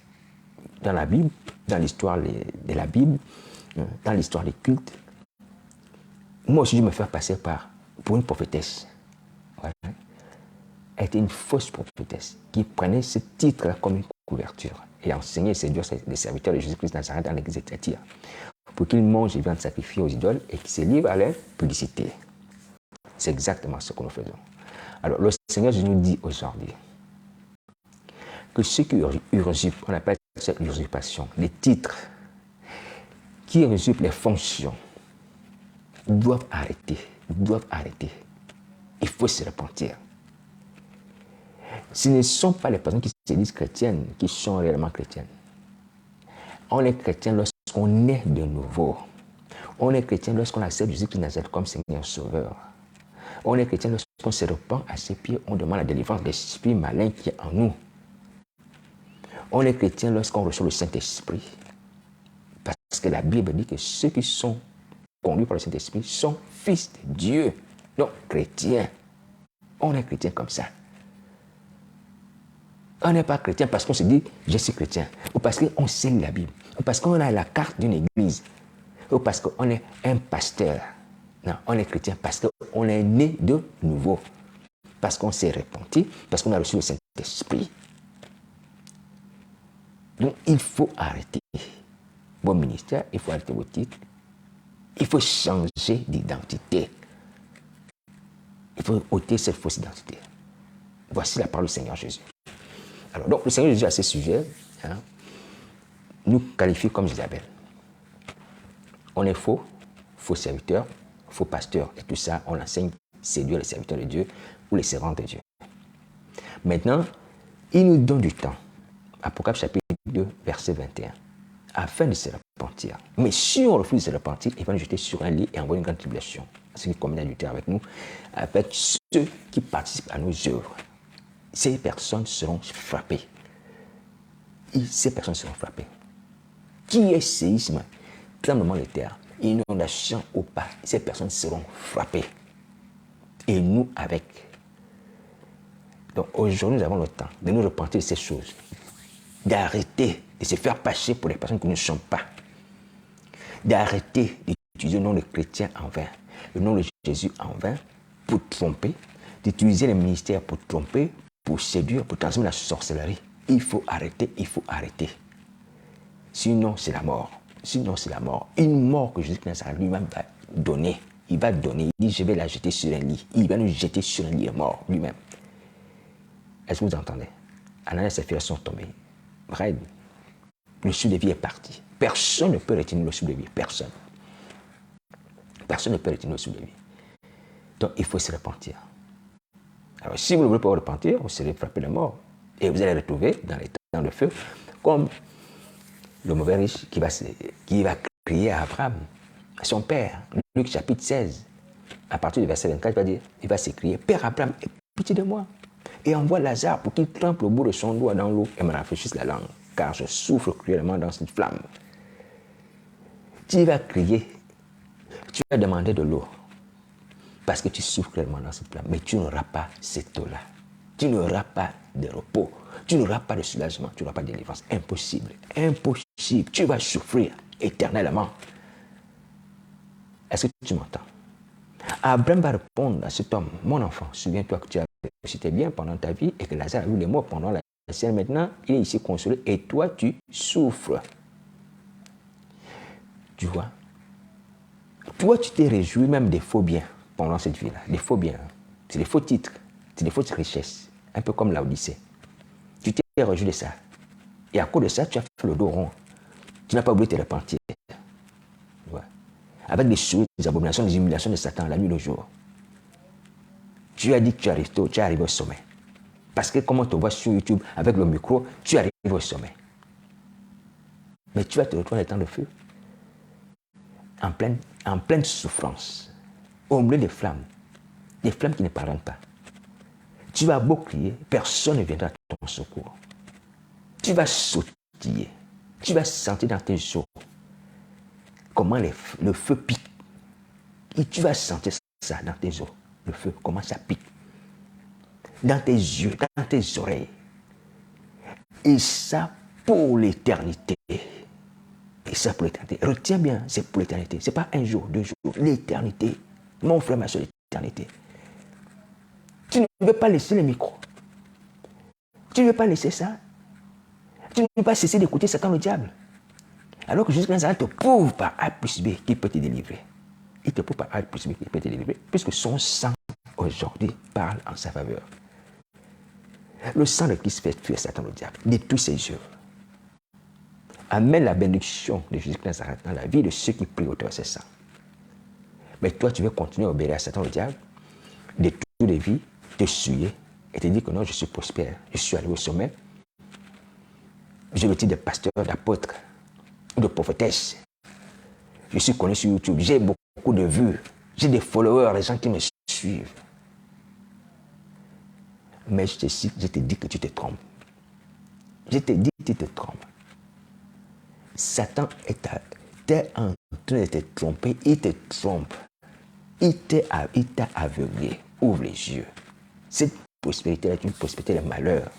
dans la Bible, dans l'histoire de la Bible, dans l'histoire des cultes. Moi aussi, je me fais passer pour une prophétesse. Voilà. Elle était une fausse prophétesse qui prenait ce titre-là comme une couverture et enseignait et séduire les serviteurs de Jésus-Christ Nazareth dans l'église de Thyatire pour qu'ils mangent et viennent sacrifier aux idoles et qu'ils se livrent à leur publicité. C'est exactement ce que nous faisons. Alors, le Seigneur Jésus nous dit aujourd'hui que ceux qui usurpent, on appelle ça l'usurpation, les titres, qui usurpent les fonctions, doivent arrêter. Il faut se repentir. Ce ne sont pas les personnes qui se disent chrétiennes qui sont réellement chrétiennes. On est chrétien lorsqu'on est de nouveau. On est chrétien lorsqu'on accepte Jésus-Christ de Nazareth comme Seigneur Sauveur. On est chrétien lorsqu'on se repent à ses pieds, on demande la délivrance de l'esprit malin qui est en nous. On est chrétien lorsqu'on reçoit le Saint-Esprit. Parce que la Bible dit que ceux qui sont conduits par le Saint-Esprit sont fils de Dieu. Donc, chrétiens. On est chrétien comme ça. On n'est pas chrétien parce qu'on se dit « je suis chrétien » ou parce qu'on sait la Bible, ou parce qu'on a la carte d'une église, ou parce qu'on est un pasteur. Non, on est chrétien parce qu'on est né de nouveau, parce qu'on s'est repenti, parce qu'on a reçu le Saint-Esprit. Donc, il faut arrêter vos ministères, il faut arrêter vos titres, il faut changer d'identité. Il faut ôter cette fausse identité. Voici la parole du Seigneur Jésus. Alors, donc, le Seigneur Jésus, à ce sujet, nous qualifie comme Jézabel. On est faux, faux serviteurs, faux pasteurs, et tout ça, on enseigne séduire les serviteurs de Dieu ou les servantes de Dieu. Maintenant, il nous donne du temps. Apocalypse chapitre 2, verset 21, afin de se repentir. Mais si on refuse de se repentir, il va nous jeter sur un lit et envoyer une grande tribulation. Ceux qui commettent l'adultère avec nous, avec ceux qui participent à nos œuvres. Ces personnes seront frappées. Ces personnes seront frappées. Qui est séisme, tremblement de terre, inondation ou pas, ces personnes seront frappées. Et nous avec. Donc aujourd'hui, nous avons le temps de nous repentir de ces choses. D'arrêter de se faire passer pour les personnes que nous ne sommes pas. D'arrêter d'utiliser le nom de chrétien en vain, le nom de Jésus en vain, pour tromper, d'utiliser les ministères pour tromper, pour séduire, pour transmettre la sorcellerie. Il faut arrêter, il faut arrêter. Sinon, c'est la mort. Sinon, c'est la mort. Une mort que Jésus-Christ lui-même va donner. Il va donner. Il dit, je vais la jeter sur un lit. Il va nous jeter sur un lit de mort, lui-même. Est-ce que vous entendez? Ananias et Saphira sont tombés. Bref, le souffle de vie est parti. Personne ne peut retenir le souffle de vie. Personne. Personne ne peut retenir le souffle de vie. Donc, il faut se repentir. Alors, si vous ne voulez pas vous repentir, vous serez frappé de mort. Et vous allez retrouver dans les temps de feu, comme le mauvais riche qui va crier à Abraham, à son père. Luc chapitre 16, à partir du verset 24, il va s'écrier, Père Abraham, aie pitié de moi. Et envoie Lazare pour qu'il trempe le bout de son doigt dans l'eau et me rafraîchisse la langue, car je souffre cruellement dans cette flamme. Tu vas crier, tu vas demander de l'eau, parce que tu souffres cruellement dans cette flamme, mais tu n'auras pas cette eau-là. Tu n'auras pas de repos, tu n'auras pas de soulagement, tu n'auras pas de délivrance. Impossible, impossible. Tu vas souffrir éternellement. Est-ce que tu m'entends? Abraham va répondre à cet homme, mon enfant, souviens-toi que tu as c'était bien pendant ta vie et que Lazare a eu les morts pendant la sienne. Maintenant, il est ici consolé et toi, tu souffres. Tu vois? Toi, tu t'es réjoui même des faux biens pendant cette vie-là. Des faux biens. C'est des faux titres. C'est des fausses richesses. Un peu comme l'Odyssée. Tu t'es réjoui de ça. Et à cause de ça, tu as fait le dos rond. Tu n'as pas oublié de te repentir. Ouais. Avec des souhaits, des abominations, des humiliations de Satan la nuit et le jour. Tu as dit que tu es arrivé au sommet. Parce que comme on te voit sur YouTube avec le micro, tu arrives au sommet. Mais tu vas te retrouver dans les temps de feu. En pleine souffrance. Au milieu des flammes. Des flammes qui ne pardonnent pas. Tu vas beau crier, personne ne viendra à ton secours. Tu vas sautiller. Tu vas sentir dans tes os comment le feu pique. Et tu vas sentir ça dans tes os. Le feu, comment ça pique. Dans tes yeux, dans tes oreilles. Et ça pour l'éternité. Et ça pour l'éternité. Retiens bien, c'est pour l'éternité. Ce n'est pas un jour, 2 jours. L'éternité. Mon frère, ma soeur, l'éternité. Tu ne veux pas laisser le micro. Tu ne veux pas laisser ça. Tu ne veux pas cesser d'écouter Satan le diable. Alors que Jésus-Christ te prouve par A plus B qu'il peut te délivrer. Il te prouve par A plus B qu'il peut te délivrer. Puisque son sang aujourd'hui parle en sa faveur. Le sang de Christ fait fuir Satan le diable. Détruit ses œuvres. Amène la bénédiction de Jésus-Christ dans la vie de ceux qui prient autour de ce sang. Mais toi, tu veux continuer à obéir à Satan le diable, détruire les vies, te souiller et te dire que non, je suis prospère, je suis arrivé au sommet. J'ai le titre de pasteur, d'apôtre, de prophétesse. Je suis connu sur YouTube, j'ai beaucoup de vues, j'ai des followers, des gens qui me suivent. Mais je te cite, je te dis que tu te trompes. Je te dis que tu te trompes. Satan t'es en train de te tromper, il te trompe. Il t'a aveuglé. Ouvre les yeux. Cette prospérité est une prospérité de malheur.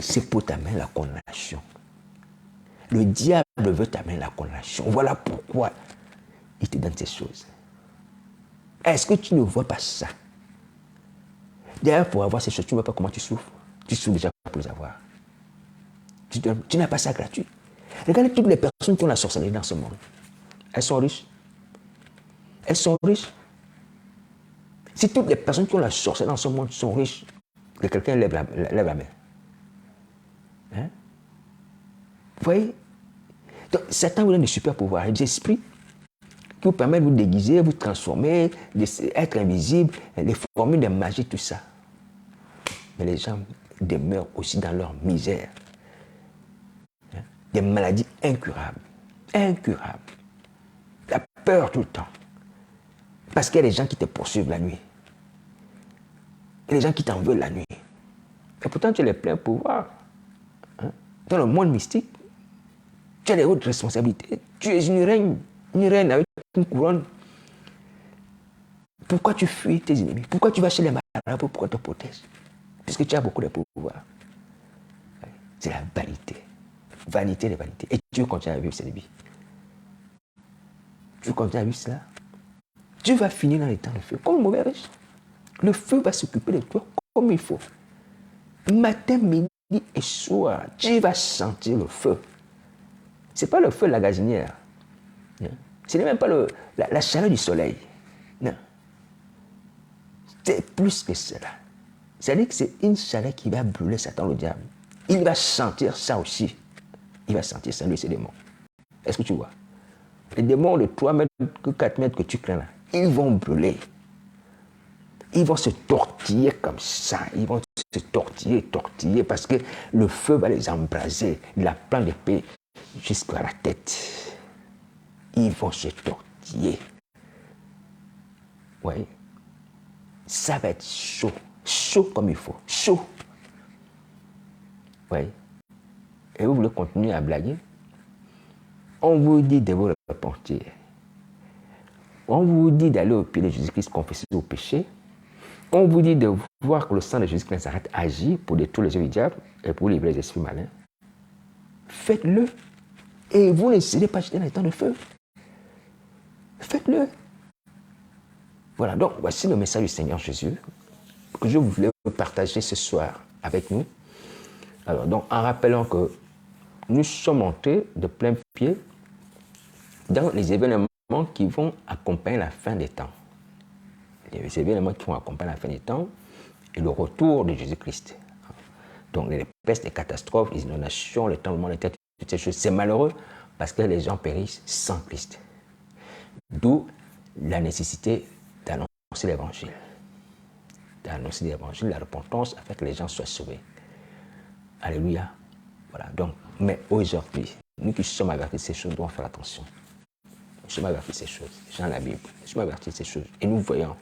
C'est pour t'amener la condamnation. Le diable veut t'amener la condamnation. Voilà pourquoi il te donne ces choses. Est-ce que tu ne vois pas ça? D'ailleurs, pour avoir ces choses, tu ne vois pas comment tu souffres. Tu souffres déjà pour les avoir. Tu n'as pas ça gratuit. Regardez toutes les personnes qui ont la sorcellerie dans ce monde. Elles sont riches. Elles sont riches. Si toutes les personnes qui ont la sorcellerie dans ce monde sont riches, que quelqu'un lève la main. Hein? Vous voyez? Donc, Satan vous donne des super pouvoirs, des esprits qui vous permettent de vous déguiser, vous transformer, d'être invisible, des formules de magie, tout ça. Mais les gens demeurent aussi dans leur misère. Hein? Des maladies incurables. Incurables. La peur tout le temps. Parce qu'il y a des gens qui te poursuivent la nuit. Il y a des gens qui t'en veulent la nuit. Et pourtant, tu as les pleins pouvoirs. Hein? Dans le monde mystique, tu as les hautes responsabilités. Tu es une reine avec une couronne. Pourquoi tu fuis tes ennemis? Pourquoi tu vas chez les marabouts? Pourquoi te protèges? Puisque tu as beaucoup de pouvoir. C'est la vanité. Vanité de vanité. Et tu continues à vivre cette vie. Tu continues à vivre cela. Tu vas finir dans les temps de feu, comme le mauvais riche. Le feu va s'occuper de toi comme il faut. Matin, midi et soir, tu vas sentir le feu. Ce n'est pas le feu de la gazinière. Ce n'est même pas la chaleur du soleil. Non. C'est plus que cela. C'est-à-dire que c'est une chaleur qui va brûler Satan, le diable. Il va sentir ça aussi. Il va sentir ça, lui, ses démons. Est-ce que tu vois? Les démons de 3 mètres, 4 mètres que tu crains là, ils vont brûler. Ils vont se tortiller comme ça. Ils vont se tortiller parce que le feu va les embraser. La plante d'épée jusqu'à la tête. Ils vont se tortiller. Oui. Ça va être chaud. Chaud comme il faut. Chaud. Oui. Et vous voulez continuer à blaguer? On vous dit de vous repentir. On vous dit d'aller au pied de Jésus-Christ confesser vos péchés. On vous dit de voir que le sang de Jésus-Christ s'arrête agir pour détruire les yeux du diable et pour libérer les esprits malins. Faites-le. Et vous ne laissez pas jeter dans les temps de feu. Faites-le. Voilà, donc voici le message du Seigneur Jésus que je voulais partager ce soir avec nous. Alors, donc, en rappelant que nous sommes montés de plein pied dans les événements qui vont accompagner la fin des temps. Les événements qui vont accompagner la fin des temps et le retour de Jésus-Christ. Donc, les pestes, les catastrophes, les inondations, le tremblement de terre, toutes ces choses, c'est malheureux parce que les gens périssent sans Christ. D'où la nécessité d'annoncer l'évangile. D'annoncer l'évangile, la repentance, afin que les gens soient sauvés. Alléluia. Voilà. Donc, mais aujourd'hui, nous qui sommes avertis de ces choses, devons faire attention. Nous sommes avertis de ces choses. Dans la Bible, nous sommes avertis de ces choses. Et nous voyons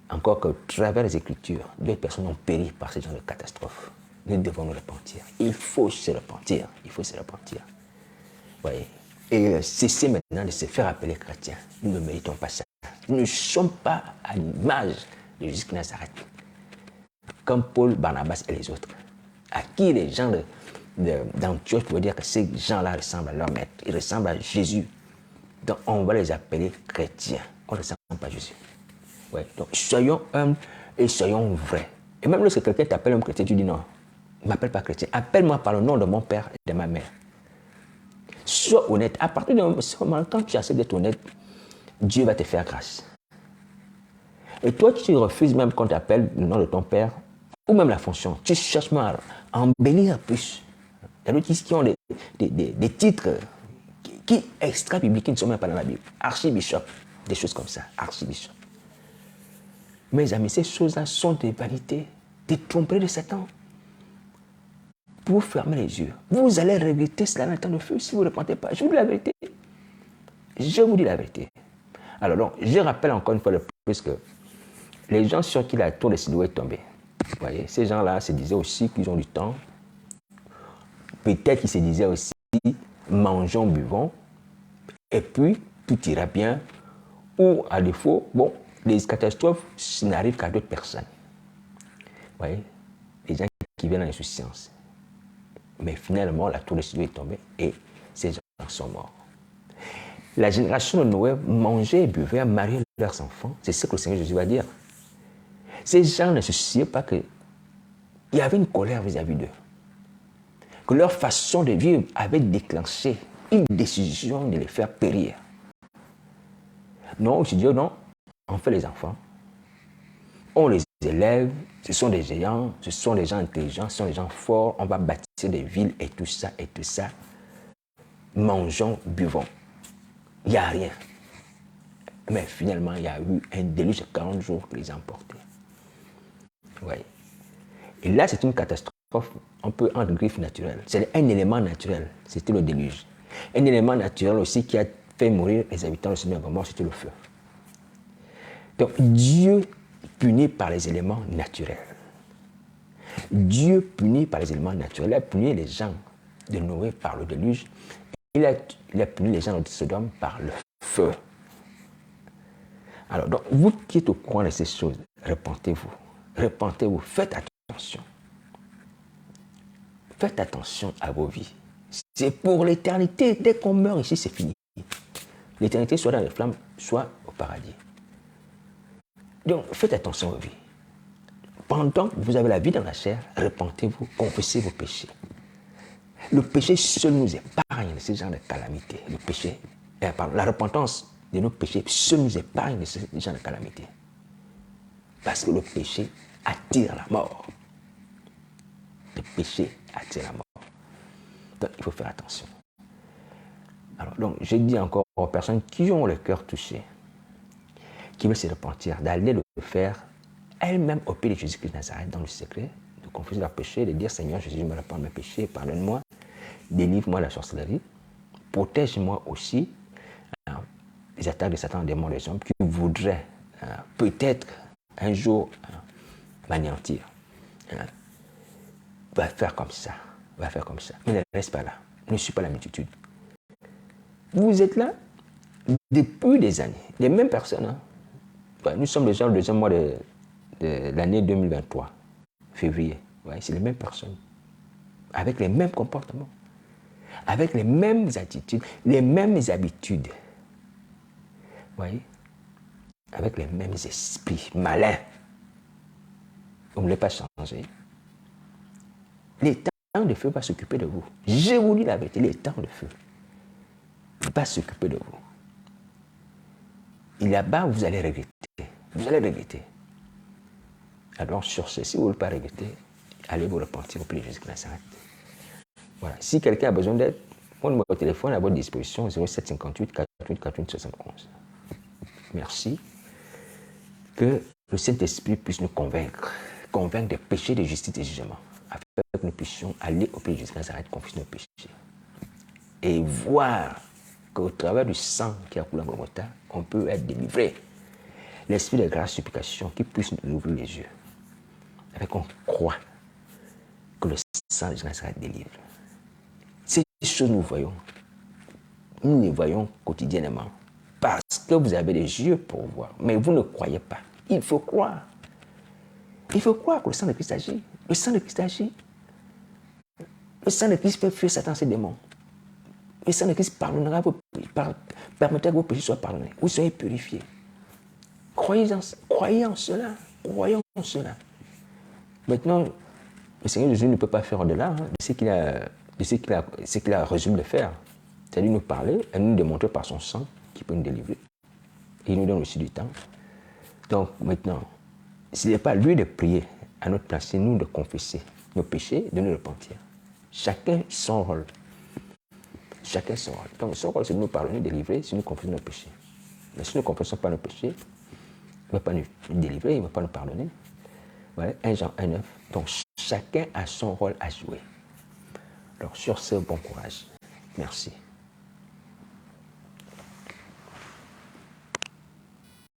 encore qu'à travers les Écritures, 2 personnes ont péri par ce genre de catastrophe. Nous devons nous repentir. Il faut se repentir. Il faut se repentir. Voyez. Et cesser maintenant de se faire appeler chrétien. Nous ne méritons pas ça. Nous ne sommes pas à l'image de Jésus de Nazareth. Comme Paul, Barnabas et les autres. À qui les gens d'Antioche pouvaient dire que ces gens-là ressemblent à leur maître. Ils ressemblent à Jésus. Donc on va les appeler chrétiens. On ne ressemble pas à Jésus. Ouais. Donc soyons humbles et soyons vrais. Et même lorsque quelqu'un t'appelle un chrétien, tu dis non, ne m'appelle pas chrétien. Appelle-moi par le nom de mon père et de ma mère. Sois honnête. À partir de ce moment, quand tu acceptes d'être honnête, Dieu va te faire grâce. Et toi, tu refuses même qu'on t'appelle le nom de ton père ou même la fonction. Tu cherches même à embellir plus. Il y a d'autres qui ont des titres qui extra-bibliques, qui ne sont même pas dans la Bible. Archibishop, des choses comme ça. Archibishop. Mes amis, ces choses-là sont des vanités, des tromperies de Satan. Pour vous fermer les yeux. Vous allez regretter cela dans le temps de feu si vous ne repentez pas. Je vous dis la vérité. Je vous dis la vérité. Alors donc, je rappelle encore une fois de plus que les gens sur qui la tour de Siloé est tombée, Vous voyez, ces gens-là se disaient aussi qu'ils ont du temps. Peut-être qu'ils se disaient aussi, mangeons, buvons, et puis tout ira bien. Ou à défaut, bon, les catastrophes n'arrivent qu'à d'autres personnes. Vous voyez, les gens qui viennent en insouciance. Mais finalement, la tour de Siloé est tombée et ces gens sont morts. La génération de Noé mangeait et buvait, mariait leurs enfants. C'est ce que le Seigneur Jésus va dire. Ces gens ne se souciaient pas qu'il y avait une colère vis-à-vis d'eux. Que leur façon de vivre avait déclenché une décision de les faire périr. Non, je dis non, on fait les enfants. On les élève, ce sont des géants, ce sont des gens intelligents, ce sont des gens forts, on va bâtir des villes et tout ça et tout ça. Mangeons, buvons. Il n'y a rien. Mais finalement, il y a eu un déluge de 40 jours qui les a emportés. Oui. Et là, c'est une catastrophe un peu entre griffes naturelles. C'est un élément naturel, c'était le déluge. Un élément naturel aussi qui a fait mourir les habitants de Sodome et Gomorrhe, c'était le feu. Donc, Dieu punit par les éléments naturels. Dieu punit par les éléments naturels. Il a puni les gens de Noé par le déluge. Il a puni les gens de Sodome par le feu. Alors, donc, vous qui êtes au courant de ces choses, repentez-vous. Repentez-vous, faites attention. Faites attention à vos vies. C'est pour l'éternité. Dès qu'on meurt ici, c'est fini. L'éternité, soit dans les flammes, soit au paradis. Donc, faites attention à vos vies. Pendant que vous avez la vie dans la chair, repentez-vous, confessez vos péchés. Le péché seul nous épargne de ce genre de calamité. Le péché, la repentance de nos péchés seul nous épargne de ce genre de calamité. Parce que le péché attire la mort. Le péché attire la mort. Donc, il faut faire attention. Alors, donc, je dis encore aux personnes qui ont le cœur touché, qui veulent se repentir, d'aller le faire elles-mêmes au pied de Jésus-Christ de Nazareth, dans le secret, de confesser leurs péchés, de dire Seigneur Jésus, je me repens de mes péchés, pardonne-moi, délivre-moi de la sorcellerie, protège-moi aussi des attaques de Satan, des démons des hommes qui voudraient peut-être un jour m'anéantir. Va faire comme ça, mais ne reste pas là, ne suis pas la multitude. Vous êtes là depuis des années, les mêmes personnes. Nous sommes déjà au deuxième mois de l'année 2023, février. C'est les mêmes personnes, avec les mêmes comportements, avec les mêmes attitudes, les mêmes habitudes. Vous voyez, avec les mêmes esprits malins. Vous ne voulez pas changer. Les temps de feu vont s'occuper de vous. Je vous dis la vérité, les temps de feu vont s'occuper de vous. Et là-bas, vous allez regretter. Vous allez regretter. Alors, sur ce, si vous ne voulez pas regretter, allez vous repentir au pied de Jésus-Christ de Nazareth. Voilà. Si quelqu'un a besoin d'aide, mon numéro de téléphone est à votre disposition, 0758 48 48 71. Merci. Que le Saint-Esprit puisse nous convaincre des péchés, de justice et de jugement, afin que nous puissions aller au pied de Jésus-Christ de Nazareth, confesser nos péchés. Et voir qu'au travers du sang qui a coulé en Golgotha, on peut être délivré. L'esprit de grâce, supplication, qui puisse nous ouvrir les yeux. Avec qu'on croit que le sang de Jésus sera délivré. Ces choses nous voyons. Nous les voyons quotidiennement. Parce que vous avez des yeux pour voir. Mais vous ne croyez pas. Il faut croire. Il faut croire que le sang de Christ agit. Le sang de Christ agit. Le sang de Christ fait fuir Satan et ses démons. Le sang de Christ pardonnera permettra que vos péchés soient pardonnés. Vous soyez purifiés. Croyez en cela. Croyons en cela. Maintenant, le Seigneur Jésus ne peut pas faire au-delà de ce qu'il a résumé de faire. C'est-à-dire nous parler et nous démontrer par son sang qu'il peut nous délivrer. Et il nous donne aussi du temps. Donc maintenant, ce n'est pas lui de prier à notre place, c'est nous de confesser nos péchés, de nous repentir. Chacun son rôle. Chacun son rôle. Donc son rôle, c'est de nous pardonner, délivrer, si nous confessons nos péchés. Mais si nous ne confessons pas nos péchés, il ne va pas nous délivrer, il ne va pas nous pardonner. Voilà, 1 Jean 1,9. Donc chacun a son rôle à jouer. Alors sur ce, bon courage. Merci.